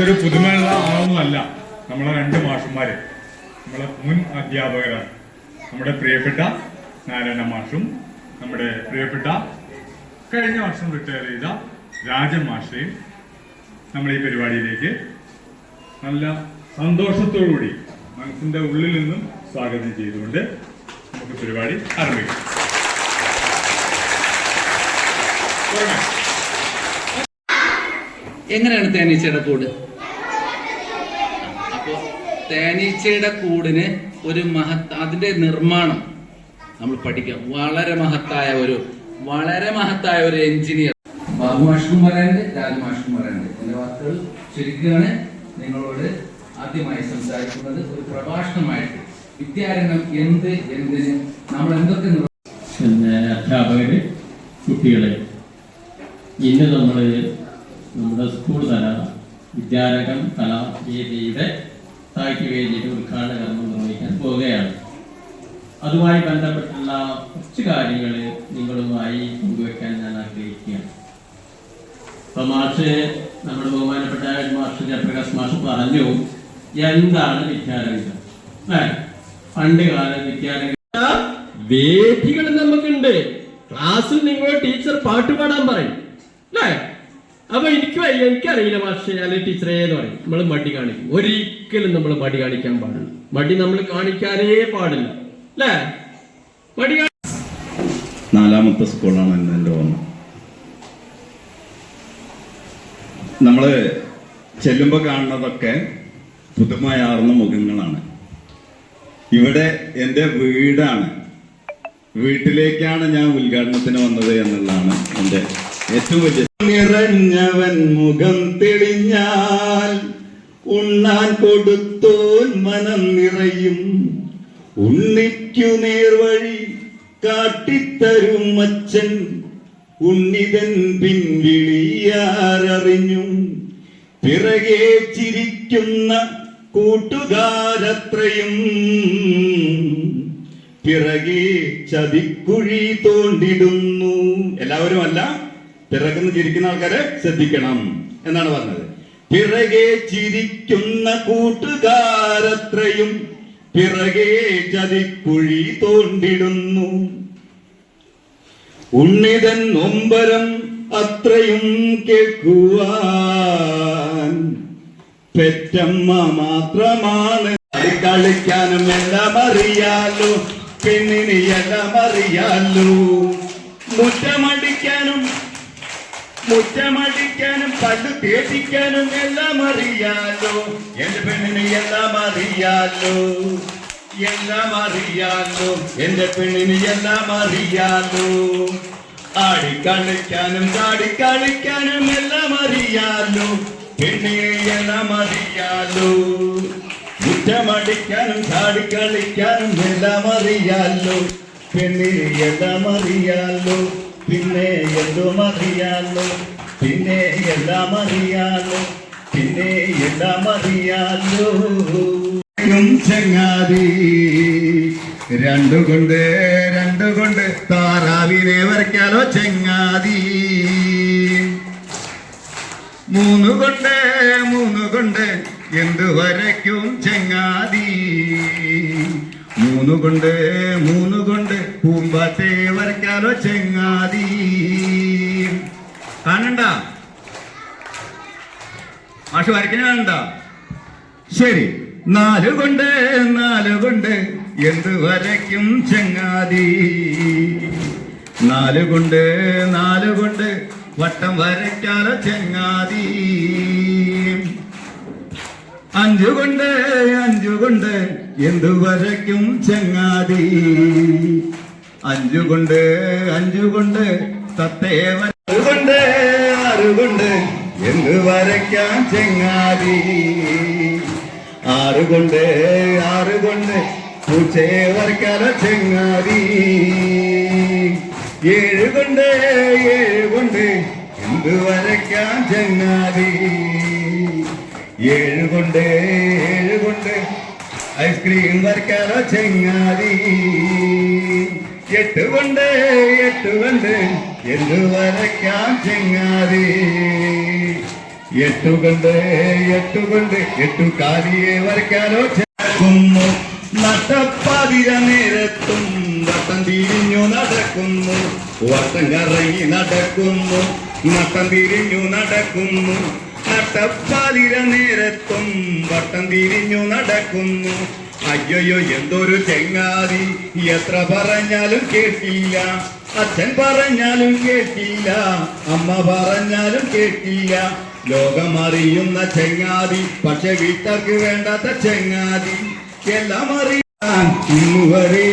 ഇതൊരു പുതുമയുള്ള ആളൊന്നുമല്ല. നമ്മളെ 2 മാഷന്മാര് നമ്മളെ മുൻ അധ്യാപകരാണ്. നമ്മുടെ പ്രിയപ്പെട്ട നാരായണ മാഷും നമ്മുടെ പ്രിയപ്പെട്ട കഴിഞ്ഞ വർഷം റിട്ടയർ ചെയ്ത രാജൻ മാഷയും നമ്മൾ ഈ പരിപാടിയിലേക്ക് നല്ല സന്തോഷത്തോടുകൂടി മനസ്സിന്റെ ഉള്ളിൽ നിന്നും സ്വാഗതം ചെയ്തുകൊണ്ട് നമുക്ക് പരിപാടി ആരംഭിക്കാം. എങ്ങനെയാണ് തേനീച്ചയുടെ കൂട്? അപ്പോ തേനീച്ചയുടെ കൂടിന് ഒരു അതിന്റെ നിർമ്മാണം നമ്മൾ പഠിക്കാം. വളരെ മഹത്തായ ഒരു എഞ്ചിനീയർ ബാബുമാഷ്ക്കും പറയാനുണ്ട്, രാജമാഷ്ക്കും പറയാനുണ്ട്. എന്റെ വാക്കുകൾ ശരിക്കാണ് നിങ്ങളോട് ആദ്യമായി സംസാരിക്കുന്നത് ഒരു പ്രഭാഷണമായിട്ട്. വിദ്യാരംഗം എന്തിന് നമ്മൾ എന്തൊക്കെ അധ്യാപകര്, കുട്ടികളെ, ഇന്ന് നമ്മുടെ സ്കൂൾ തല വിദ്യാരംഗം കലാവേദിയുടെ സാഹിത്യവേദിയുടെ ഉദ്ഘാടന കർമ്മം നിർവഹിക്കാൻ പോവുകയാണ്. അതുമായി ബന്ധപ്പെട്ടുള്ള കുറച്ച് കാര്യങ്ങൾ നിങ്ങളുമായി പങ്കുവെക്കാൻ ഞാൻ ആഗ്രഹിക്കുകയാണ്. ഇപ്പൊ നമ്മുടെ ബഹുമാനപ്പെട്ട മാഷ് ജയപ്രകാശ് മാഷ് പറഞ്ഞു എന്താണ് വിദ്യാരംഗം. പണ്ടുകാല വിദ്യാരംഗം വേദികൾ നമുക്കുണ്ട്. ക്ലാസ്സിൽ നിങ്ങളെ ടീച്ചർ പാട്ട് പാടാൻ പറയും അല്ലേ? അപ്പൊ എനിക്കറിയില്ല മാഷെ അല്ലെങ്കിൽ ടീച്ചറേ എന്ന് പറയും. നമ്മൾ മടി കാണിക്കും. ഒരിക്കലും നമ്മൾ മടി കാണിക്കാൻ പാടില്ല. മടി നമ്മൾ കാണിക്കാനേ പാടില്ല അല്ലേ? മടി 4ാമത്തെ സ്കൂളാണ് എന്നെ ഓർമ്മ. നമ്മള് ചെല്ലുമ്പോ കാണുന്നതൊക്കെ പുതുമയാർന്ന മുഖങ്ങളാണ്. ഇവിടെ എൻ്റെ വീടാണ്. വീട്ടിലേക്കാണ് ഞാൻ ഉദ്ഘാടനത്തിന് വന്നത് എന്നുള്ളതാണ് എൻ്റെ ഏറ്റവും വലിയ. നിറഞ്ഞവൻ മുഖം തെളിഞ്ഞാൽ ഉണ്ണാൻ കൊടുത്തോൻ മനം നിറയും. ഉണ്ണിക്കു നേർവഴി കാട്ടിത്തരും അച്ഛൻ. ഉണ്ണിതൻ പിൻവിളിയാരറിഞ്ഞു. പിറകെ ചിരിക്കുന്ന കൂട്ടുകാരത്രയും പിറകെ ചതിക്കുഴി തോണ്ടിടുന്നു. എല്ലാവരും അല്ല, പിറകുന്ന് ചിരിക്കുന്ന ആൾക്കാരെ ശ്രദ്ധിക്കണം എന്നാണ് പറഞ്ഞത്. പിറകെ ചിരിക്കുന്ന കൂട്ടുകാരത്രയും പിറകെ ചതിക്കുഴി തോണ്ടിടുന്നു. ഉണ്ണിതൻ നൊമ്പരം അത്രയും കേൾക്കുവാൻ പെറ്റമ്മ മാത്രമാണ്. കളിക്കാനും എല്ലാം അറിയാലോ, പെണ്ണിന് എല്ലാം അറിയാലോ. മുറ്റമടിക്കാനും പല്ല് തേച്ചിക്കാനും എല്ലാം അറിയാലോ. എന്റെ പെണ്ണിന് എല്ലാം അറിയാലോ. എന്റെ പെണ്ണിന് എല്ലാം അറിയാലോ. ആടിക്കളിക്കാനും ചാടിക്കളിക്കാനും എല്ലാം അറിയാലോ. പെണ്ണിന് എല്ലാം അറിയാലോ. മുറ്റമടിക്കാനും ചാടിക്കളിക്കാനും എല്ലാം അറിയാലോ. പെണ്ണിന് എല്ലാം അറിയാലോ. പിന്നെ എന്തും അറിയാലോ. പിന്നെ എല്ലാം അറിയാലോ. ചങ്ങാതി രണ്ടുകൊണ്ട് താറാവിനെ വരയ്ക്കാലോ ചങ്ങാതി. മൂന്ന് കൊണ്ട് എന്തു വരയ്ക്കും ചങ്ങാതി. മൂന്ന് കൊണ്ട് പൂമ്പാറ്റെ വരയ്ക്കാലോ ചങ്ങാതി. കാണണ്ട മാഷ് വരയ്ക്കുന്ന കാണണ്ട. ശരി. 4 കൊണ്ട് എന്ത് വരയ്ക്കും ചങ്ങാതി. 4 കൊണ്ട് വട്ടം വരയ്ക്കാലോ ചങ്ങാതി. 5 കൊണ്ട് എന്ത് വരയ്ക്കും ചങ്ങാതി. 5 കൊണ്ട് തത്തേ. 6 കൊണ്ട് എന്ത് വരയ്ക്കാം ചങ്ങാതി. 6 കൊണ്ട് പൂച്ചയെ വരയ്ക്കാലോ ചങ്ങാതി. 7 കൊണ്ട് എന്ത് വരയ്ക്കാം ചങ്ങാതി. 7 കൊണ്ട് ഐസ്ക്രീം വരയ്ക്കാലോ ചങ്ങാതി. 8 കൊണ്ട് എന്ത് വരയ്ക്കാം ചങ്ങാതി. എട്ടുകൊണ്ട് എട്ടു കാലിയെ വരയ്ക്കാനോ ചേർക്കുന്നു. നട്ടപ്പാതിര നേരത്തും വട്ടം തിരിഞ്ഞു നടക്കുന്നു. വട്ടം കറങ്ങി നടക്കുന്നു. നട്ടം തിരിഞ്ഞു നടക്കുന്നു. നട്ടപ്പാതിര നേരത്തും വട്ടം തിരിഞ്ഞു നടക്കുന്നു. അയ്യോ എന്തൊരു ചെങ്ങാതി, എത്ര പറഞ്ഞാലും കേട്ടില്ല. അച്ഛൻ പറഞ്ഞാലും കേട്ടില്ല, അമ്മ പറഞ്ഞാലും കേട്ടില്ല. ലോകമറിയുന്ന ചെങ്ങാതി, പക്ഷെ വീട്ടുകാർക്ക് വേണ്ടാത്ത ചെങ്ങാതി. എല്ലാം അറിയാൻ ഇന്നുവരെ